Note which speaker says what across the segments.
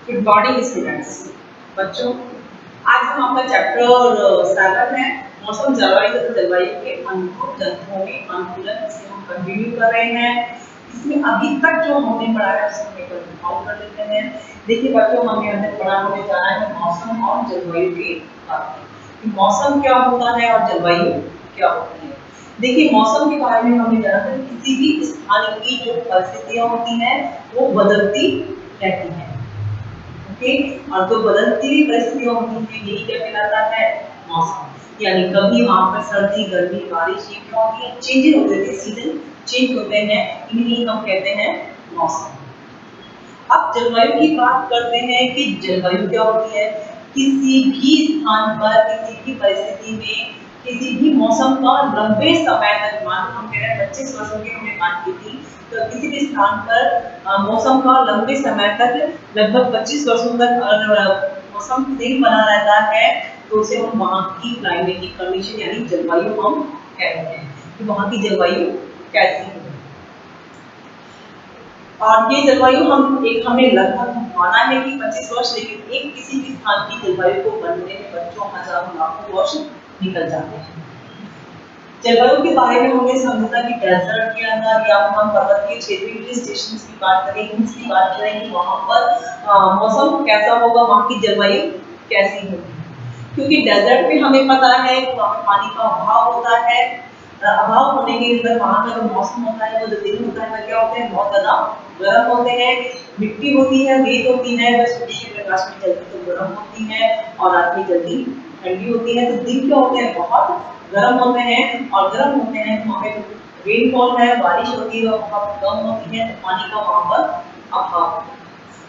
Speaker 1: Good morning students. बच्चों, आज हम आपका चैप्टर 7 है मौसम जलवायु तथा जलवायु के अनुकूल तत्वों में अनुकूलन, इसे हम कंटिन्यू कर रहे हैं। इसमें अभी तक जो हमने पढ़ा है उसे हम एक बार रिकॉल कर लेते हैं। देखिए बच्चों, हमने अंदर पढ़ा होने जाना है मौसम और जलवायु के बारे में। मौसम क्या होता है और जलवायु क्या होती है। देखिए मौसम के बारे में हमने जाना था, किसी भी स्थान की जो परिस्थितियां होती हैं वो बदलती रहती हैं। ओके, और जो बदलती हुई परिस्थितियां होती हैं यही क्या कहलाता है, मौसम। यानी कभी वहां पर सर्दी, गर्मी, बारिश, ये क्या होती है, चेंजेस होते थे, सीजन चेंज होते हैं, इन्हीं हम कहते हैं मौसम। अब जलवायु की बात करते हैं कि जलवायु क्या होती है। किसी भी स्थान पर, किसी भी परिस्थिति में, किसी भी मौसम का लंबे समय तक, मान हम कह रहे हैं 25 वर्षों की हमने बात की थी, तो किसी भी स्थान पर मौसम का लंबे समय तक, लगभग 25 वर्षों तक मौसम सेम बना रहता है, तो उसे हम वहाँ की क्लाइमेटिक कंडीशन यानी जलवायु हम कहते हैं कि वहाँ की जलवायु कैसी है। और ये जलवायु हमें लगभग माना है कि 25 वर्ष, लेकिन एक किसी भी स्थान की जलवायु को बनने में बच्चों हजारों लाखों वर्ष निकल जाते हैं। जलवायु के बारे में हमने समझा कि डेजर्ट के अंदर या हम पर्वतीय क्षेत्रीय हिल स्टेशन की बात करें, हिल्स की बात करें कि वहां पर मौसम कैसा होगा, वहां की जलवायु कैसी होगी। क्योंकि डेजर्ट में हमें पता है कि वहां पानी का अभाव होता है, अभाव होने के अंदर वहां का जो मौसम होता है, वो जो दिन होता है वह क्या होते हैं, बहुत ज्यादा गर्म होते हैं। मिट्टी होती है, रेत होती है, बस सूर्य के प्रकाश में जल्दी तो गर्म होती है और रात में जल्दी ठंडी होती है। तो दिन क्या होते हैं, बहुत गर्म होते हैं, और गर्म होते हैं तो वहाँ पे रेनफॉल है, बारिश होती है, बहुत कम होती है, तो पानी का वहाँ पर अभाव होता है।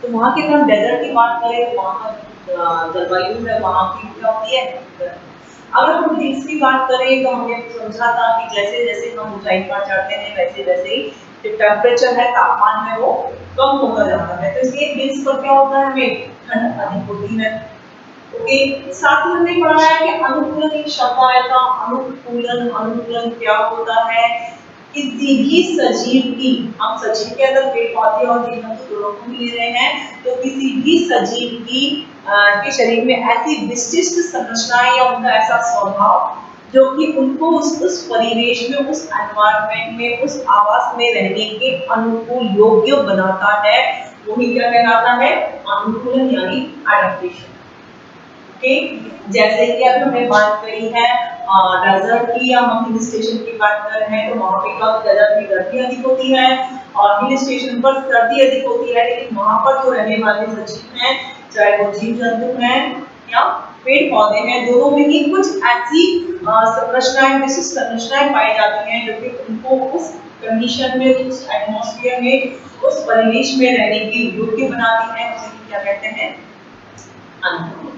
Speaker 1: तो वहाँ की हम डेजर्ट की बात करें तो वहाँ का जलवायु है, वहाँ की क्या होती है। अगर हम हिल्स की बात करें तो हमने समझा था कि जैसे जैसे हम ऊंचाई पर चढ़ते हैं वैसे वैसे ही जो टेम्परेचर है, तापमान है, वो कम होता जाता है। तो इसलिए हिल्स पर क्या होता है, हमें ठंड अधिक होती है। ओके, साथ ही हमने पढ़ा है कि अनुकूलन एक शब्द आया था। अनुकूलन, अनुकूलन क्या होता है, किसी भी सजीव की, हम सजीव के अंदर पेड़ पौधे और जीव जंतु दोनों को ले रहे हैं, तो किसी भी सजीव की के शरीर में ऐसी विशिष्ट संरचनाएं या उनका ऐसा स्वभाव जो कि उनको उस परिवेश में, उस एनवायरनमेंट में, उस आवास में रहने के अनुकूल योग्य बनाता है, वही क्या कहलाता है, अनुकूलन यानी एडेप्टेशन। ओके, जैसे कि अब हमने बात करी है डेजर्ट की या हम हिल स्टेशन की बात कर रहे हैं, तो वहाँ पे क्या डेजर्ट में गर्मी अधिक होती है और हिल स्टेशन पर सर्दी अधिक होती है। लेकिन वहाँ पर जो रहने वाले सजीव हैं, चाहे वो जीव जंतु हैं या पेड़ पौधे हैं, दोनों में ही कुछ ऐसी संरचनाएं, विशिष्ट संरचनाएं पाई जाती हैं जो कि उनको उस कंडीशन में, उस एटमॉस्फेयर में, उस परिवेश में रहने की योग्य बनाती हैं। उसे क्या कहते हैं, अनुकूलन।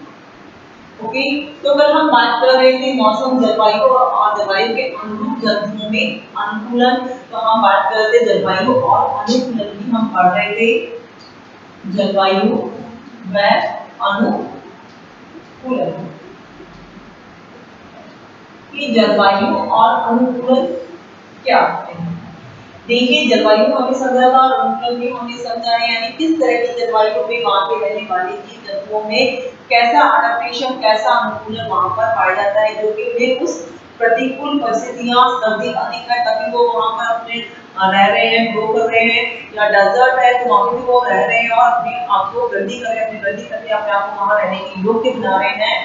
Speaker 1: ओके, तो अगर हम बात कर रहे थे मौसम, जलवायु और जलवायु के अनुरूप तत्वों में अनुकूलन, तो हम बात कर रहे थे जलवायु और अनुकूलन की। हम पढ़ रहे थे जलवायु व अनुकूलन कि जलवायु और अनुकूलन क्या होते हैं। देखिए जलवायु हमें समझा था और अनुकूलन भी हमें समझा है, यानी किस तरह की जलवायु में वहां के रहने वाले जीव जंतुओं में कैसा अडैप्टेशन, कैसा अनुकूलन वहां पर पाया जाता है, जो कि वे उस प्रतिकूल परिस्थितियां, सर्दी अधिक है तभी वो वहां पर अपने रह रहे हैं, ग्रो कर रहे हैं, या डेजर्ट है तो वहां भी वो रह रहे हैं और अपने आप को गर्मी करके अपने आप को वहां रहने के योग्य बना रहे हैं।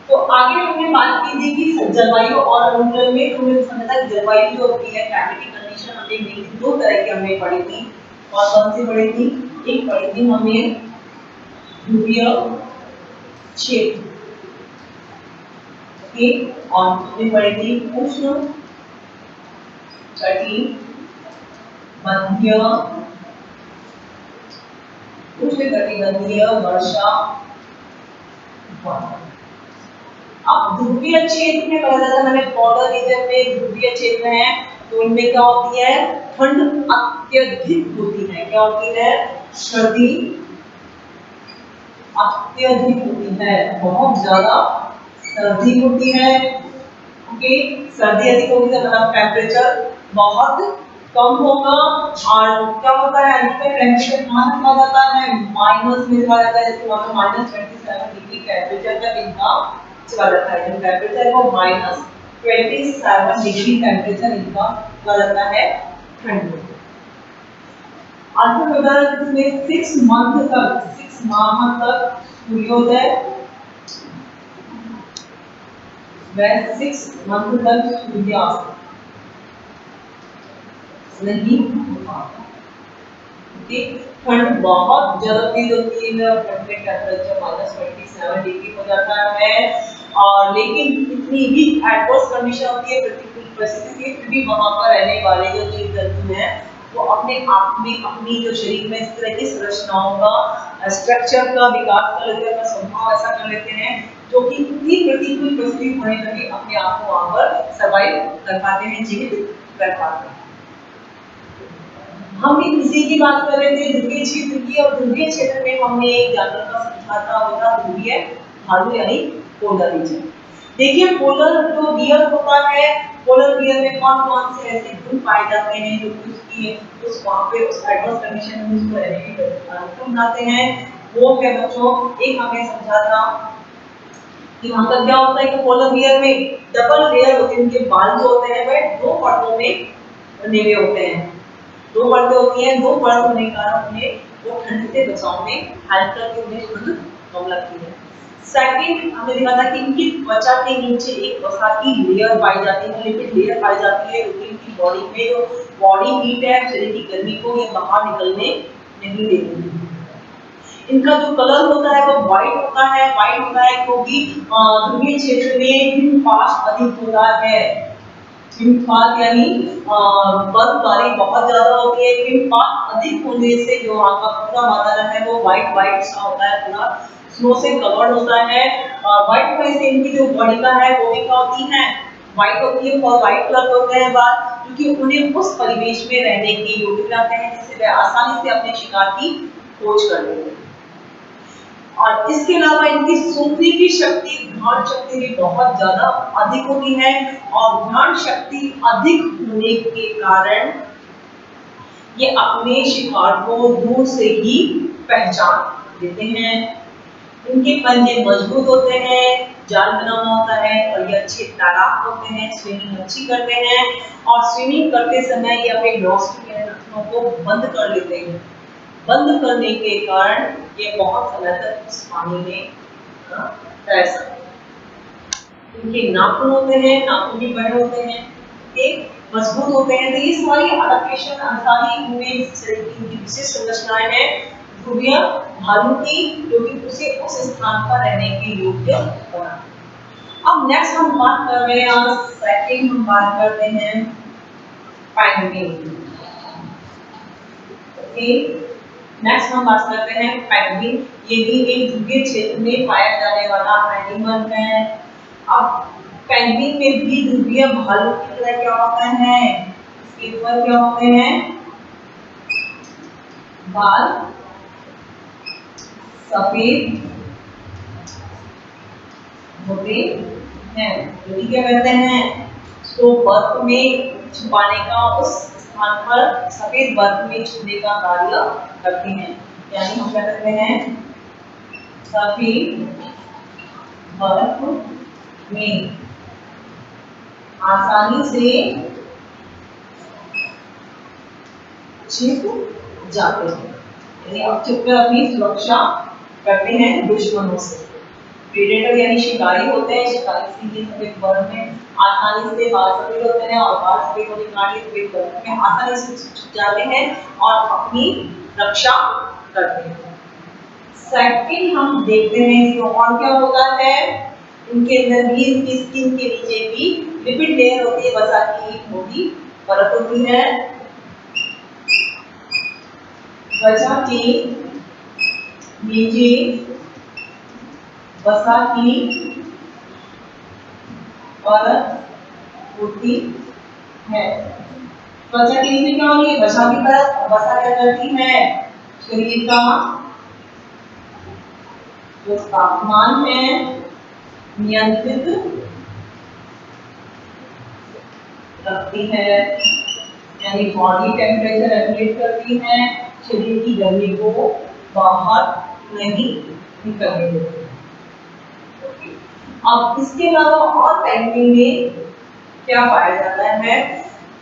Speaker 1: तो आगे हमने बात की थी कि जलवायु और अनुकूलन में हमने समझा था कि जलवायु जो होती है, क्लाइमेटिक कंडीशन, हमने मेनली दो तरह की हमने पढ़ी थी। और कौन सी पढ़ी थी, एक पढ़ी थी हमने ध्रुवीय क्षेत्र, ठीक, और हमने पढ़ी थी उष्ण कटिबंधीय, उष्ण कटिबंधीय वर्षा। अब ध्रुवीय क्षेत्र में पढ़ा जाता है, मैंने पोलर रीजन में ध्रुवीय क्षेत्र है, तो इनमें क्या होती है, ठंड अत्यधिक होती है। क्या होती है, सर्दी अत्यधिक होती है, बहुत ज्यादा सर्दी होती है। ओके, सर्दी अधिक होगी तो मतलब टेम्परेचर बहुत कम होगा। और क्या होता है अधिकतम टेम्परेचर कहाँ चला जाता है, माइनस में चला जाता है। जैसे वहाँ पे -27 डिग्री टेम्परेचर तक इनका चला जाता है। जब टेम्परेचर को -27 डिग्री टेम्परेचर इनका चला जाता है ठंड में। अल्ट्रावायलेट में 6 माह तक सूर्योदय व 6 माह तक सूर्यास्त नहीं होता। ठंड बहुत ज्यादा तेज होती है और ठंड में टेम्परेचर -27 डिग्री हो जाता है। और लेकिन इतनी भी एडवर्स कंडीशन होती है प्रतिकूल परिस्थिति, फिर भी वहां पर रहने वाले जो जीव जंतु हैं वो अपने आप में अपनी जो शरीर में इस तरह की संरचनाओं का स्ट्रक्चर का विकास कर लेते हैं, स्वभाव ऐसा कर लेते हैं जो कि इतनी प्रतिकूल परिस्थिति होने पर भी अपने आप को वहां पर सर्वाइव कर पाते हैं, जीवित कर पाते हैं। हम भी इसी की बात कर रहे थे ध्रुवीय क्षेत्र की, और ध्रुवीय क्षेत्र में हमने एक जानवर का समझा था, वो था ध्रुवीय भालू यानी पोलर रीजन। देखिए पोलर जो बियर होता है, पोलर बियर में कौन कौन से ऐसे गुण पाए जाते हैं जो उसकी उस वहां पे उस एडवर्स कंडीशन में उसको रहने की अनुकूल बनाते हैं। वो है बच्चों, एक हमें समझा था कि वहां पर क्या होता है कि पोलर बियर में डबल लेयर होती है, उनके बाल जो होते हैं वह 2 परतों में बने हुए होते हैं। 2 परतें होती हैं, 2 परत होने के कारण उन्हें वो ठंड से बचाव में हेल्प करके उन्हें ठंड कम लगती है। सेकंड हमने देखा था कि इनकी त्वचा के नीचे एक वसा की लेयर पाई जाती है, लिपिड लेयर पाई जाती है, जो कि इनकी बॉडी में जो बॉडी हीट है, शरीर की गर्मी को ये बाहर निकलने नहीं देती है। इनका जो कलर होता है वो व्हाइट होता है, क्योंकि ध्रुवीय क्षेत्र में हिमपात अधिक होता है। हिमपात यानी बर्फबारी बहुत ज्यादा होती है। हिमपात अधिक होने से जो वहाँ का पूरा वातावरण है वो व्हाइट सा होता है, पूरा स्नो से कवर्ड होता है। व्हाइट होने से इनकी जो बॉडी का है वो भी क्या होती है, व्हाइट होती है, और व्हाइट कलर होते हैं बाल, क्योंकि उन्हें उस परिवेश में रहने के योग्य बनाते हैं जिससे वे आसानी से अपने शिकार की खोज कर लेते हैं। और इसके अलावा इनकी सूंघने की शक्ति, घ्राण शक्ति भी बहुत ज्यादा अधिक होती है, और घ्राण शक्ति अधिक होने के कारण ये अपने शिकार को दूर से ही पहचान लेते हैं। इनके पंजे मजबूत होते हैं, जाल बना हुआ होता है, और ये अच्छे तैराक होते हैं, स्विमिंग अच्छी करते हैं, और स्विमिंग करते समय ये अपने नॉस्ट्रिल यानी नाखूनों को बंद कर लेते हैं। बंद करने के कारण ये बहुत समय तक उस पानी में तैर सकते हैं। इनके नाखून होते हैं, नाखून भी बड़े होते हैं, एक मजबूत होते हैं। तो ये सारी एडेप्टेशन सारी इनमें शरीर की इनकी विशेष संरचनाएं हैं ध्रुवीय भालू की, जो कि उसे उस स्थान पर रहने के योग्य बनाती है। अब नेक्स्ट हम बात कर रहे हैं, सेकंड हम बात करते हैं पेंगुइन। नेक्स्ट हम बात करते हैं पेंगुइन। ये भी एक ध्रुवीय क्षेत्र में पाया जाने वाला एनिमल है। अब पेंगुइन में भी ध्रुवीय भालू की तरह क्या होता है, इसके ऊपर क्या होते हैं, बाल सफेद होते हैं, जो क्या कहते हैं, तो बर्फ में छुपाने का, उस स्थान पर सफेद बर्फ में छुपने का कार्य करते हैं। यानी हम क्या करते हैं, सफेद बर्फ में आसानी से छिप जाते हैं, यानी अब छुपकर अपनी सुरक्षा करते हैं दुश्मनों से। प्रेडेटर यानी शिकारी होते हैं, शिकारी से ये सफेद बर्फ में आसानी से, बाल सफेद होते हैं और बाल सफेद होने के कारण सफेद बर्फ में आसानी से छुप जाते हैं और अपनी रक्षा करते हैं। सेकंड हम देखते हैं इसमें और क्या होता है, इनके अंदर भी, इनकी स्किन के नीचे भी लिपिड लेयर होती है, वसा की एक मोटी परत होती है। वसा के नीचे वसा की परत होती है। त्वचा के नीचे क्या होती है, वसा की परत। वसा क्या करती है, शरीर का जो तापमान है नियंत्रित रखती है, यानी बॉडी टेम्परेचर रेगुलेट करती है, शरीर की गर्मी को बाहर नहीं निकलने देती है। अब इसके अलावा और पेंगुइन में क्या पाया जाता है?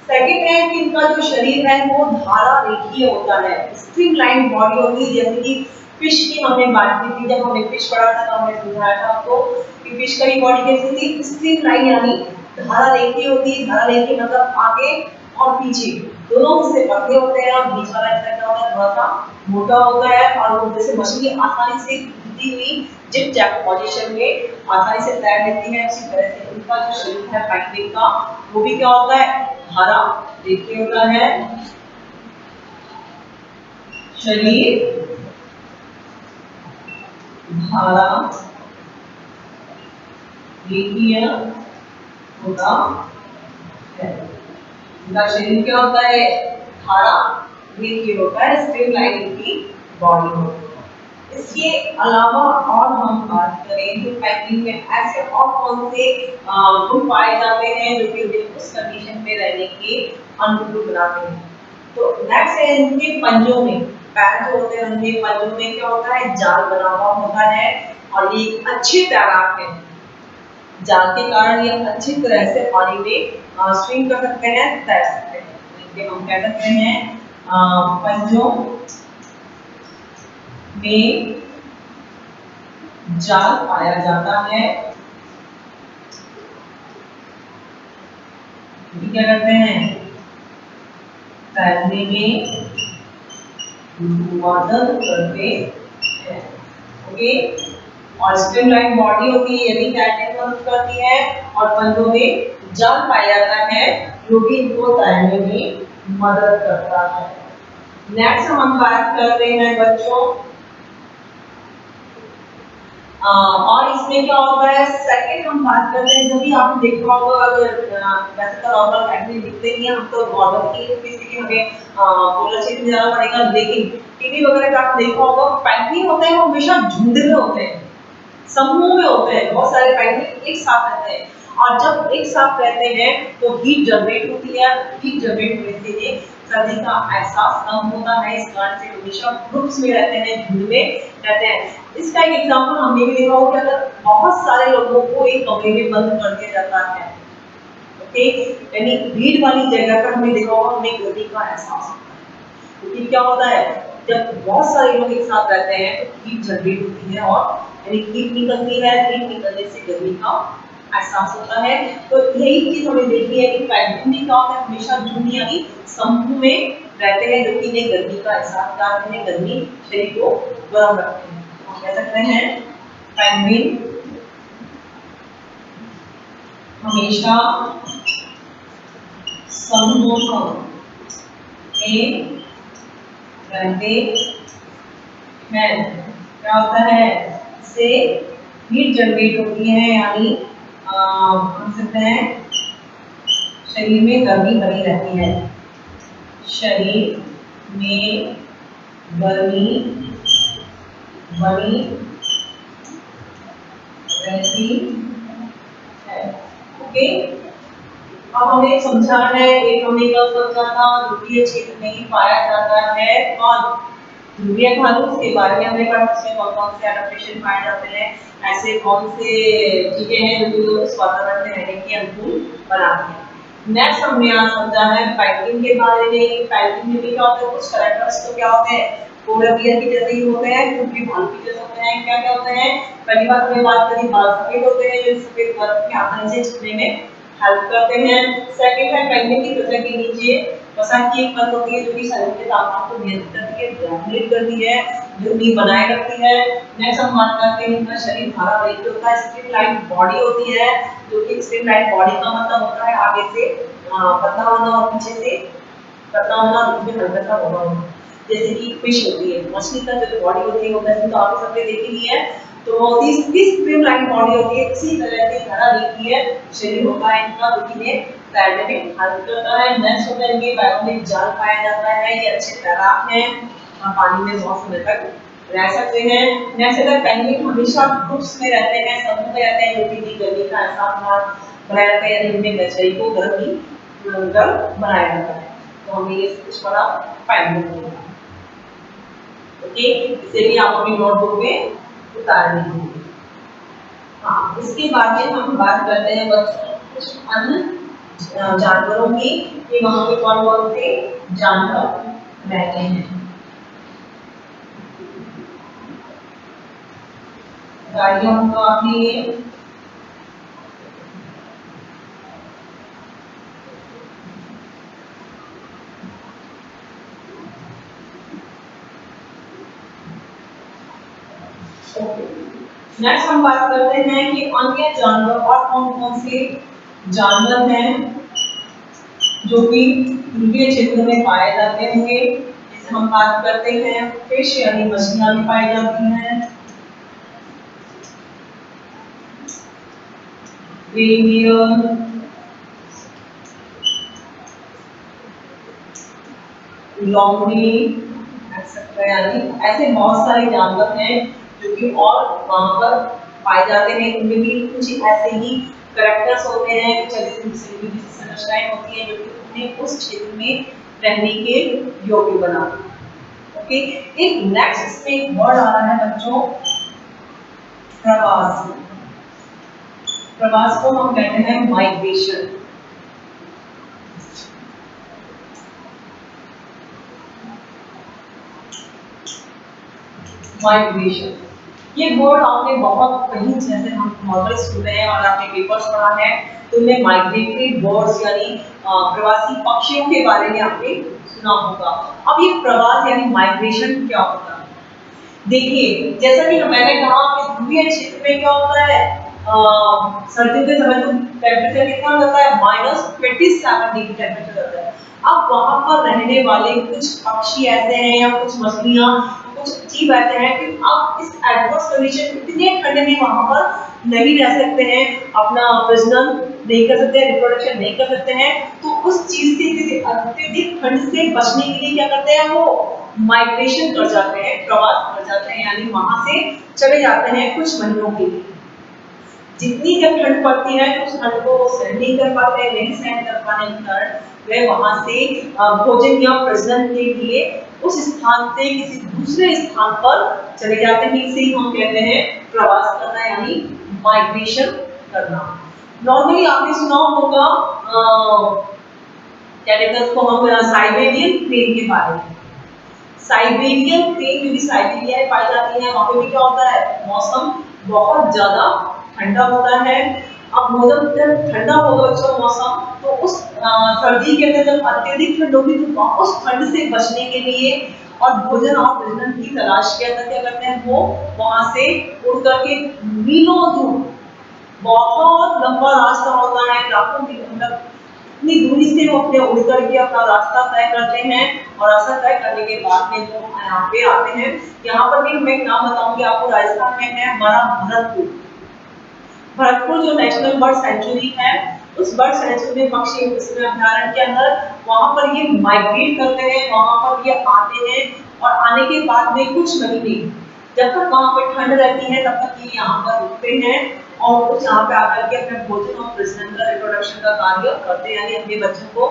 Speaker 1: सेकंड है कि इनका जो शरीर है वो धारा रेखीय होता है, स्ट्रीमलाइन बॉडी होती है। जैसे कि फिश की हमने बात की थी, जब हमने फिश पढ़ा था तो हमने समझाया था आपको कि फिश की बॉडी कैसी होती है? स्ट्रीमलाइन यानी धारा रेखीय होती है। धारा रेखीय मतलब आगे और पीछे दोनों हिस्से पतले होते हैं और बीच वाला हिस्सा क्या होता है? थोड़ा सा मोटा होता है। और वो जैसे मछली आसानी से घूमती हुई जिप जैक पोजीशन में आसानी से तैर लेती है, उसी तरह से इनका जो शरीर है पेंगुइन का वो भी क्या होता है? धारा रेखीय होता है। शरीर धारा रेखीय होता है। इनका शरीर क्या होता है? धारा रेखीय होता है, स्ट्रीमलाइन की बॉडी होती है। इसके अलावा और हम बात करें तो पेंगुइन में ऐसे और कौन से गुण पाए जाते हैं जो कि उन्हें उस कंडीशन में रहने के अनुकूल बनाते हैं? तो नेक्स्ट है इनके पंजों में, पैर जो होते हैं उनके पंजों में क्या होता है? जाल बना हुआ होता है और ये अच्छे तैराक हैं। जाल के कारण ये अच्छी तरह से पानी में स्विम कर सकते हैं, तैर सकते हैं। इनके हम कह सकते हैं पंजों में जाल पाया जाता है। क्या करते हैं? तैरने में मदद करते हैं। ओके, और स्ट्रीमलाइन बॉडी होती है, यदि तैरने में मदद करती है। और पंजों में जाल पाया जाता है जो कि इनको तैरने में मदद करता है। नेक्स्ट हम बात कर रहे हैं बच्चों, और इसमें क्या होता है? सेकंड हम बात करते हैं, जो भी आपने देखा होगा, अगर वैसे तो नॉर्मल पेंगुइन दिखते नहीं है, हम तो नॉर्मल की किसी हमें पोलर चीज में जाना पड़ेगा। लेकिन टीवी वगैरह का आपने देखा होगा, पेंगुइन होते हैं वो हमेशा झुंड में होते हैं, समूह में होते हैं। बहुत सारे पेंगुइन एक साथ रहते हैं और जब एक साथ रहते हैं तो हीट जनरेट होती है। हीट जनरेट होने से ये सर्दी का एहसास कम होता है। इस कारण से हमेशा ग्रुप्स में रहते हैं, झुंड में रहते हैं। इसका एक एग्जांपल हमने भी देखा होगा कि अगर बहुत सारे लोगों को एक कमरे में बंद कर दिया जाता है, ओके, यानी भीड़ वाली जगह पर हमने देखा होगा हमें गर्मी का एहसास होता है। क्योंकि क्या होता है, जब बहुत सारे लोग एक साथ रहते हैं तो हीट जनरेट होती है और यानी हीट निकलती है। हीट निकलने से गर्मी का एहसास होता है। तो यही चीज हमने देखी है कि पेंगुइन क्या होता है? हमेशा झुंड यानी समूह में रहते हैं, जो कि इन्हें गर्मी का एहसास कराते हैं, गर्मी शरीर को गर्म रखते हैं। हम कह सकते हैं पेंगुइन हमेशा समूह में रहते हैं। क्या होता है? इससे हीट जनरेट होती है, यानी हम सकते हैं शरीर में गर्मी बनी रहती है। शरीर में गर्मी बनी रहती है। ओके, अब हमें समझाना है, एक हमने कल समझा था ध्रुवीय क्षेत्र में ही पाया जाता है कौन? ध्रुवीय भालू। उसके बारे में हमने पढ़ा, उसमें कौन कौन से एडेप्टेशन पाए जाते हैं, ऐसे कौन से चीजें हैं जो उस वातावरण में रहने के अनुकूल बनाती हैं। नेक्स्ट हमने आज समझा है पेंगुइन के बारे में। पेंगुइन में भी क्या होता है? कुछ कैरेक्टर्स तो क्या होते हैं? पोलर बियर के जैसे ही होते हैं, क्योंकि भालू के जैसे होते हैं। क्या क्या होते हैं? पहली बात हमने बात करी, बाल सफेद होते हैं जो सफेद बर्फ के आसानी से छिपने में हेल्प करते हैं। सेकंड है पेंगुइन की त्वचा के नीचे वसा की एक परत होती है जो कि शरीर के तापमान को नियंत्रित करती है, रेगुलेट करती है, गर्मी बनाए रखती है। नेक्स्ट हम बात करते हैं इनका शरीर धारा रेखीय होता है, स्ट्रीमलाइन बॉडी होती है, जो कि स्ट्रीमलाइन बॉडी का मतलब होता है आगे से पतला होना और पीछे से पतला होना और बीच में हल्का सा होना होना। जैसे कि फिश होती है, मछली का जो बॉडी होती है वो वैसे तो आपने सबने देखी नहीं है, तो इस स्ट्रीमलाइन बॉडी होती है। इसी तरह से धारा रेखीय शरीर होता है इनका, जो कि इन्हें तैरने में हेल्प करता है। नेक्स्ट होता है इनके पैरों में जाल पाया जाता है, ये अच्छे तैराक हैं, पानी में बहुत समय तक रह सकते हैं। नेक्स्ट होता है पेंगुइन हमेशा ग्रुप्स में रहते हैं, समूह में रहते हैं, जो कि गर्मी का एहसास बनाए रखते हैं, यानी उनमें शरीर को गर्म बनाया जाता है। तो हमें ये कुछ बड़ा फाइंड मिलेगा। ओके, इसे भी आप अपनी नोटबुक में उतार लीजिए। हाँ, इसके बाद में हम बात करते हैं बच्चों कुछ अन्य जानवरों की कि वहां पे कौन कौन से जानवर रहते हैं। गाड़ियों का भी नेक्स्ट हम बात करते हैं कि अन्य जानवर और कौन कौन से जानवर हैं जो कि ध्रुवीय क्षेत्र में पाए जाते होंगे। जैसे हम बात करते हैं फिश यानी मछलियां भी पाई जाती हैं, रेनडियर, लोमड़ी एक्सेट्रा, यानी ऐसे बहुत सारे जानवर हैं जो कि और वहां पर पाए जाते हैं। उनमें भी कुछ ऐसे ही कैरेक्टर्स होते हैं, कुछ ऐसी संरचनाएं होती हैं जो कि उन्हें उस क्षेत्र में रहने के योग्य बनाती हैं। ओके, एक नेक्स्ट इसमें एक वर्ड आ रहा है बच्चों, प्रवास। प्रवास को हम कहते हैं माइग्रेशन। माइग्रेशन ये वर्ड आपने बहुत कहीं, जैसे हम नॉर्मल स्कूल में और आपने पेपर्स पढ़ा है तो उनमें माइग्रेटरी बर्ड्स यानी प्रवासी पक्षियों के बारे में आपने सुना होगा। अब ये प्रवास यानी माइग्रेशन क्या होता है? देखिए, जैसा कि मैंने कहा कि ध्रुवीय क्षेत्र में क्या होता है, सर्दियों के समय तो टेम्परेचर कितना रहता है, -27 डिग्री टेम्परेचर रहता है। अब वहां पर रहने वाले कुछ पक्षी ऐसे हैं या कुछ मछलियां, कुछ जीव ऐसे हैं कि अब इस एडवर्स कंडीशन इतने ठंड में वहां पर नहीं रह सकते हैं, अपना प्रजनन नहीं कर सकते हैं, रिप्रोडक्शन नहीं कर सकते हैं, तो उस चीज से अत्यधिक ठंड से बचने के लिए क्या करते हैं, वो माइग्रेशन कर जाते हैं, प्रवास कर जाते हैं, यानी वहां से चले जाते हैं कुछ महीनों के लिए। जितनी जब ठंड पड़ती है तो उस ठंड को वो सहन नहीं कर पाते, नहीं सहन कर पाने के कारण वे वहां से भोजन या प्रजनन के लिए उस स्थान से किसी दूसरे स्थान पर चले जाते हैं। इसे हम कहते हैं प्रवास करना यानी माइग्रेशन करना। नॉर्मली आपने सुना होगा क्या कहते हैं उसको हम साइबेरियन क्रेन के बारे में। साइबेरियन क्रेन जो कि साइबेरिया में पाई जाती है, वहां पे भी क्या होता है, मौसम बहुत ज्यादा ठंडा होता है। अब मौसम जब ठंडा होगा बच्चों मौसम, तो उस सर्दी के अंदर जब अत्यधिक ठंड होगी तो उस ठंड से बचने के लिए और भोजन और प्रजनन की तलाश के अंदर क्या करते हैं, वो वहां से उड़ करके मीलों दूर, बहुत लंबा रास्ता होता है, लाखों किलोमीटर, इतनी दूरी से वो अपने उड़ करके अपना रास्ता तय करते हैं और रास्ता तय करने के बाद में वो यहाँ पे आते हैं। यहाँ पर भी मैं एक नाम बताऊंगी आपको, राजस्थान में है हमारा भरतपुर। भरतपुर जो नेशनल बर्ड सेंचुरी है, उस बर्ड सेंचुरी में पक्षी अभ्यारण्य के अंदर वहां पर ये माइग्रेट करते हैं, वहां पर ये आते हैं और आने के बाद में कुछ महीने जब तक वहां पर ठंड रहती है तब तक ये यहाँ पर रुकते हैं और कुछ यहाँ पे आकर के अपने भोजन और प्रजनन का, रिप्रोडक्शन का कार्य करते हैं, यानी अपने बच्चों को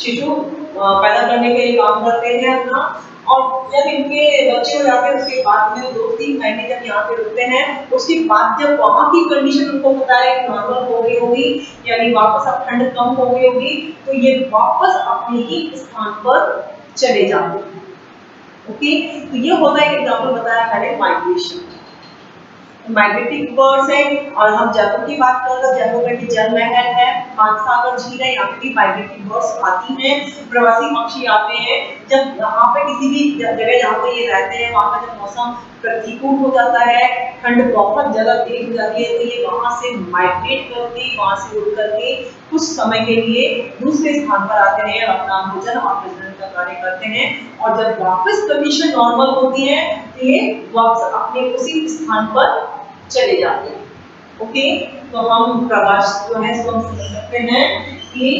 Speaker 1: शिशु पैदा करने के लिए काम करते हैं अपना। और जब इनके बच्चे हो जाते हैं उसके बाद में 2-3 महीने जब यहाँ पे रुकते हैं, उसके बाद जब वहाँ की कंडीशन उनको पता है नॉर्मल हो गई होगी, यानी वापस अब ठंड कम हो गई होगी, तो ये वापस अपने ही स्थान पर चले जाते हैं। ओके, तो ये होता है एग्जाम्पल बताया मैंने माइग्रेशन। माइग्रेटरी बर्ड्स है। और हम जयपुर की बात करें तो जयपुर में भी जल महल है, मानसागर झील है, यहाँ पे भी माइग्रेटरी बर्ड्स आती हैं, प्रवासी पक्षी आते हैं। जब यहाँ पे किसी भी जगह जहाँ पे ये रहते हैं वहाँ का जब मौसम प्रतिकूल हो जाता है, ठंड बहुत ज्यादा तेज हो जाती है, तो ये वहाँ से माइग्रेट करके, वहाँ से उड़ करके कुछ समय के लिए दूसरे स्थान पर आते हैं और अपना भोजन और प्रजनन का कार्य करते हैं। और जब वापस कंडीशन नॉर्मल होती है तो ये वापस अपने उसी स्थान पर चले जाते हैं। ओके, तो हम प्रवास जो है इसको हम समझ सकते हैं कि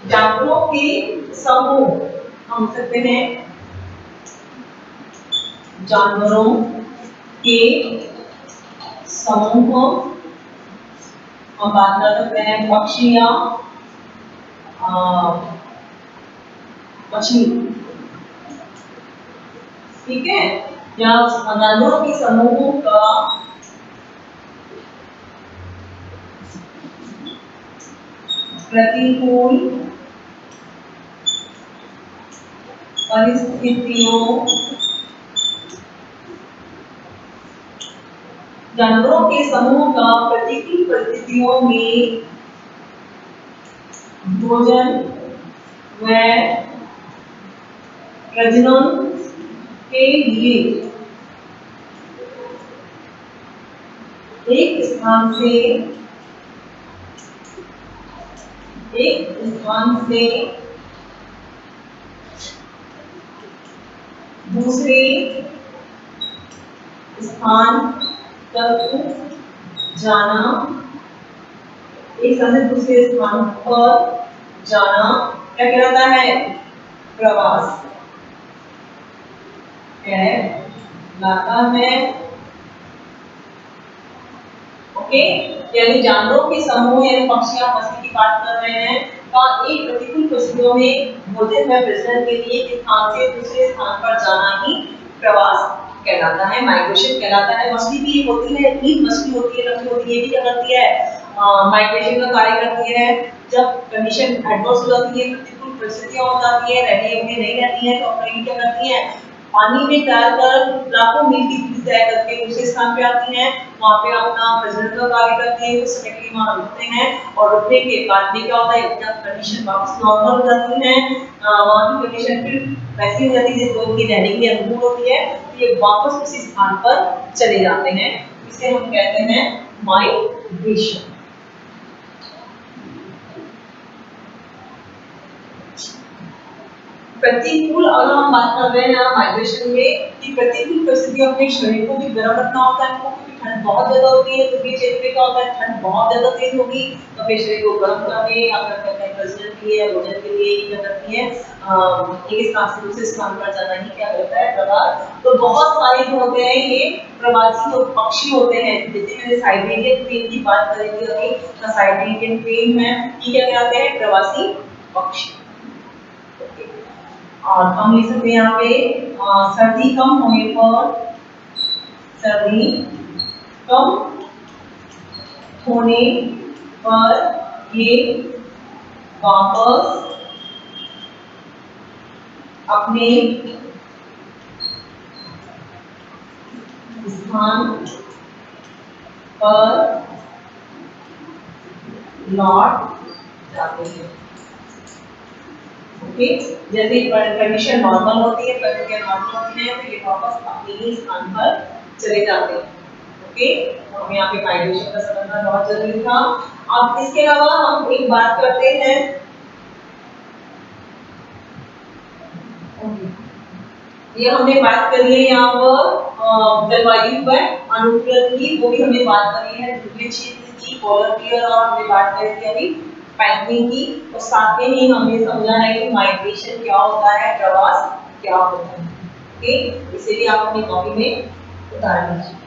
Speaker 1: जानवरों के समूह, हम सकते हैं जानवरों के समूह, हम बात कर सकते हैं पक्षियां, मछली, ठीक है, या जानवरों के समूहों का प्रतिकूल परिस्थितियों, जानवरों के समूह का प्रतिकूल परिस्थितियों में भोजन व प्रजनन के लिए एक स्थान से दूसरे स्थान तक जाना, एक स्थान से दूसरे स्थान पर जाना क्या कहलाता है? प्रवास कहलाता है। ओके, यानी जानवरों के समूह यानी पक्षी या मछली की बात कर रहे हैं का एक प्रतिकूल परिस्थितियों में भोजन व प्रजनन के लिए एक स्थान से दूसरे स्थान पर जाना ही प्रवास कहलाता है, माइग्रेशन कहलाता है। मछली भी एक होती है, एक मछली होती है, लंबी होती है, ये भी क्या करती है? माइग्रेशन का कार्य करती है। जब कंडीशन एडवर्स हो जाती है, प्रतिकूल परिस्थितियां हो जाती है, रहने योग्य नहीं रहती है, तो अपने क्या करती है? पानी में तैरकर लाखों मील की दूरी तय करके दूसरे स्थान पे आती हैं, वहाँ पे अपना प्रजनन का कार्य करती हैं, कुछ समय के लिए वहाँ रुकते हैं और रुकने के बाद में क्या होता है? जब कंडीशन वापस नॉर्मल हो जाती है, वहाँ की कंडीशन फिर वैसी हो जाती है जैसे उनकी रहने की अनुकूल होती है, तो ये वापस उसी स्थान पर चले जाते हैं। इसे हम कहते हैं माइग्रेशन। प्रतिकूल, अगर हम बात कर रहे हैं माइग्रेशन में कि प्रतिकूल परिस्थितियों में शरीर को भी गर्म रखना होता है, क्योंकि ठंड बहुत ज्यादा होती है, तो ये क्षेत्र में क्या होता है? ठंड बहुत ज्यादा तेज होगी, तो अपने शरीर को गर्म करने या फिर कहते हैं प्रजनन के लिए या भोजन के लिए क्या करती है? एक स्थान से दूसरे स्थान पर जाना ही क्या करता है? प्रवास। तो बहुत सारे जो होते हैं ये प्रवासी जो पक्षी होते हैं, जैसे मैंने साइबेरियन क्रेन की बात करी थी अभी, तो साइबेरियन क्रेन है, ये क्या कहलाते हैं? प्रवासी पक्षी। और हम लिख सकते हैं यहाँ पे सर्दी कम होने पर, सर्दी कम होने पर ये वापस अपने स्थान पर लौट जाते हैं। ओके, जैसे कंडीशन नॉर्मल होती है, परिस्थितियां नॉर्मल होती हैं, तो ये वापस अपने ही स्थान पर चले जाते हैं। ओके, तो हम यहाँ पे माइग्रेशन का समझना बहुत जरूरी था। अब इसके अलावा हम एक बात करते हैं, ये हमने बात करी है यहाँ पर जलवायु व अनुकूलन की, वो भी हमने बात करी है, ध्रुवीय क्षेत्र की, पोलर बियर, और हमने बात करी थी अभी पेंगुइन की, और साथ में ही हमने समझा है कि माइग्रेशन क्या होता है, प्रवास क्या होता है। ओके, इसीलिए आप अपनी कॉपी में उतार लीजिए।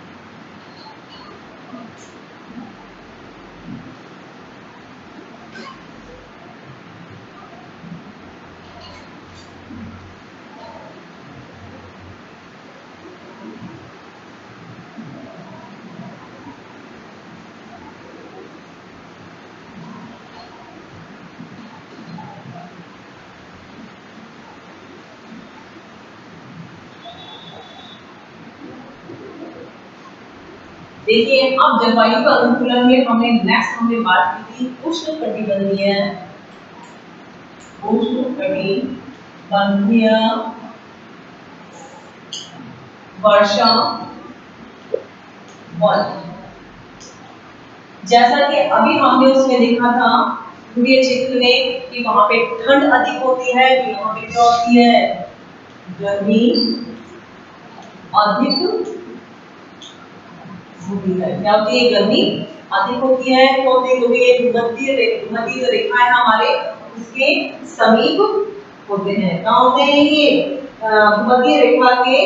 Speaker 1: देखिए, अब जलवायु का अनुकूलन में हमने बात की थी उष्णकटिबंधीय वर्षा वन। जैसा कि अभी हमने उसमें देखा था ध्रुवीय क्षेत्र में कि वहां पे ठंड अधिक होती है, यहाँ पे क्या होती है? गर्मी अधिक होती है। क्या होती है? गर्मी अधिक होती है। तो देखो ये भूमध्य रेखा है हमारे, उसके समीप होते हैं। कहाँ होते हैं ये? भूमध्य रेखा के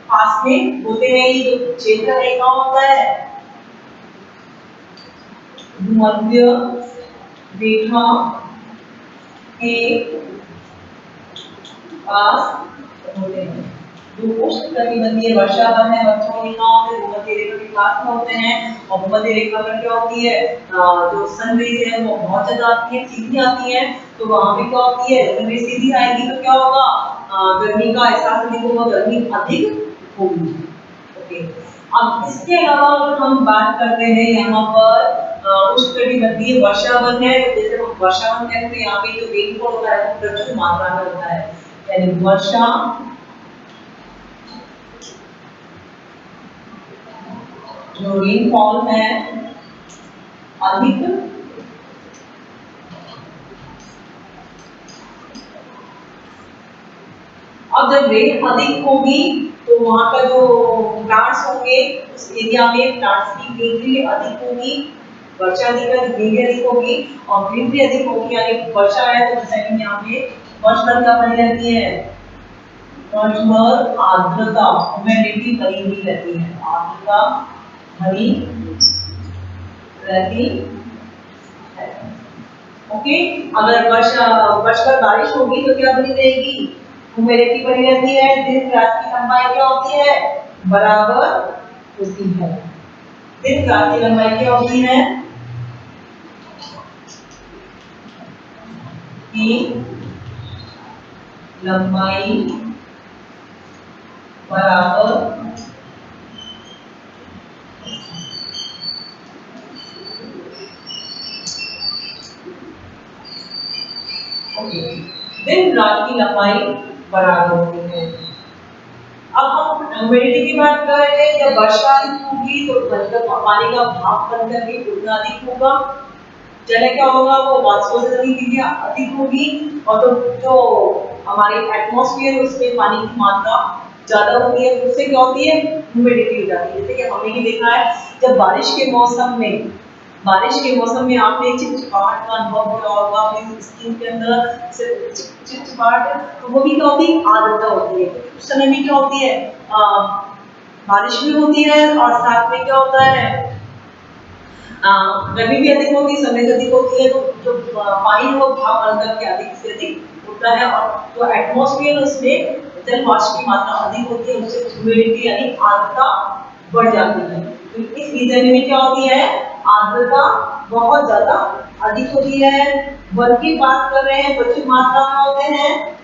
Speaker 1: पास में होते हैं। ये जो क्षेत्र है कहाँ होता है? भूमध्य रेखा के पास होते हैं। जो उष्णकटिबंधीय वर्षावन है बच्चों में कहाँ होते हैं, भूमध्य रेखा के पास में होते हैं। और भूमध्य रेखा पर क्या होती है, जो सनरेज है वो बहुत ज्यादा आती है, सीधी आती है, तो वहां पे क्या होती है, सनरेज सीधी आएगी तो क्या होगा, गर्मी का एहसास अधिक होगा, गर्मी अधिक होगी। ओके, अब इसके अलावा अगर हम बात करते हैं यहाँ पर उष्णकटिबंधीय वर्षावन है, तो जैसे हम वर्षावन कहते हैं, यहाँ पे जो रेनफॉल होता है वो प्रचुर मात्रा में होता है, यानी वर्षा जो रेनफॉल है अधिक अब जब रेन अधिक होगी तो वहां का जो प्लांट्स होंगे उस एरिया में प्लांट्स की ग्रीनरी अधिक होगी, वर्षा अधिक है तो ग्रीनरी अधिक होगी, और ग्रीनरी अधिक होगी यानी वर्षा है तो सेकंड यहाँ पे वर्ष भर क्या बनी रहती है, वर्ष भर आर्द्रता ह्यूमिडिटी बनी हुई रहती है, आर्द्रता बनी रहती है। ओके, अगर वर्ष भर बारिश होगी तो क्या बनी रहेगी, ह्यूमिडिटी बनी रहती है, दिन रात की लंबाई क्या होती है, बराबर होती है। दिन रात की लंबाई क्या होती है, की लंबाई बराबर ओके, दिन रात की लंबाई बराबर होती है। अब हम ह्यूमिडिटी की बात कर रहे हैं, जब वर्षा अधिक होगी तो मतलब पानी का भाप बनकर के उड़ना अधिक होगा, चले क्या होगा, वो वाष्पोत्सर्जन की क्रिया अधिक होगी, और तो जो हमारी एटमॉस्फेयर उसमें पानी की मात्रा ज्यादा होती है, उससे क्या होती है, ह्यूमिडिटी हो जाती है। जैसे कि हमने ये देखा है जब बारिश के मौसम में आपने चिपचिपाहट का अनुभव किया होगा अपनी स्किन के अंदर, चिपचिपाहट, तो वो भी क्या होती है, आर्द्रता होती है। उस समय में क्या होती है, बारिश भी होती है और साथ में क्या होता है, गर्मी भी अधिक होगी, समय अधिक होती है, तो जो पानी वो भाप बनकर के अधिक से अधिक उठता है, और जो एटमॉस्फेयर उसमें जल वाष्प की मात्रा अधिक होती है, उससे ह्यूमिडिटी यानी आर्द्रता बढ़ जाती है। तो इस रीजन में क्या होती है, आर्द्रता बहुत ज्यादा अधिक होती है। वन की बात कर रहे हैं, प्रचुर मात्रा में होते हैं।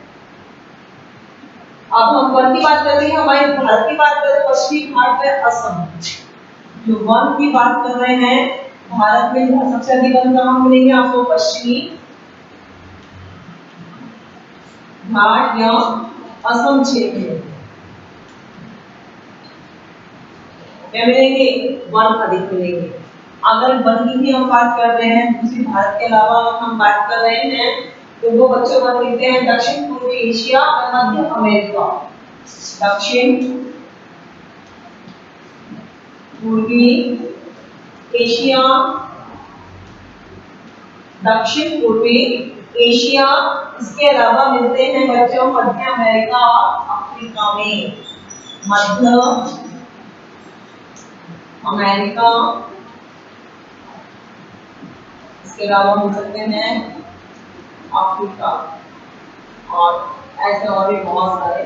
Speaker 1: अब हम वन की बात करते हैं, हमारे भारत की बात करें, पश्चिमी घाट में असम, जो वन की बात कर रहे हैं भारत में सबसे अधिक वन कहाँ मिलेंगे आपको, पश्चिमी घाट या असम क्षेत्र में क्या मिलेंगे, वन अधिक मिलेंगे। अगर वन की भी हम बात कर रहे हैं, दूसरी भारत के अलावा हम बात कर रहे हैं, तो वो बच्चों वन मिलते हैं दक्षिण पूर्वी एशिया और मध्य अमेरिका। दक्षिण पूर्वी एशिया, दक्षिण पूर्वी एशिया, इसके अलावा मिलते हैं बच्चों मध्य अमेरिका और अफ्रीका में। मध्य अमेरिका, इसके अलावा मिल सकते हैं अफ्रीका, और ऐसे और भी बहुत सारे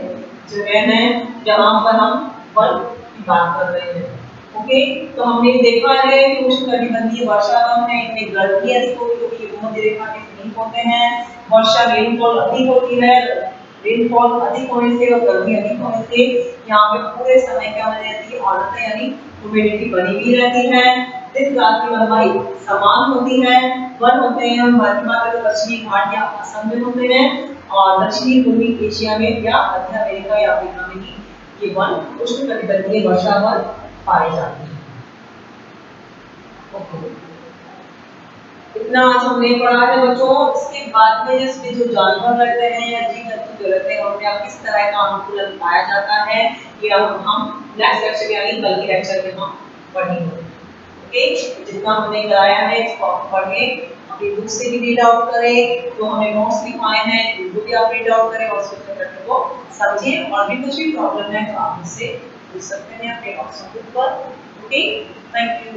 Speaker 1: जगह हैं जहां पर हम वन की बात कर रहे हैं। ओके, तो हमने देखा है कि उष्णकटिबंधीय वर्षावन है, इनमें गर्मी अधिक होती है क्योंकि भूमध्य रेखा के समीप होते हैं, वर्षा रेनफॉल अधिक होती है, रेनफॉल अधिक होने से और गर्मी अधिक होने से यहाँ पे पूरे समय क्या बनी रहती है, आर्द्रता यानी ह्यूमिडिटी बनी हुई रहती है। दिन रात की लंबाई समान होती है। वन होते हैं हम भारत पश्चिमी घाट या असम में होते हैं, और दक्षिणी पूर्वी एशिया में या मध्य अमेरिका या अफ्रीका में भी ये वन उष्णकटिबंधीय वर्षावन पाए जाते हैं। ओके, इतना आज हमने पढ़ा है बच्चों। इसके बाद में इसमें जो जानवर रहते हैं या जीव जंतु जो रहते हैं उनमें अब किस तरह का अनुकूलन पाया जाता है, ये अब हम नेक्स्ट लेक्चर यानी कल के लेक्चर में हम पढ़ेंगे। ओके, जितना हमने कराया है इसको आप पढ़ें, अपनी बुक से भी रीड आउट करें, जो हमें नोट्स लिखवाए हैं उनको भी आप रीड आउट करें और उसको करने को समझिए, और भी कुछ भी प्रॉब्लम है तो आप मुझसे पूछ सकते हैं अपने व्हाट्सएप ग्रुप पर। Okay, thank you.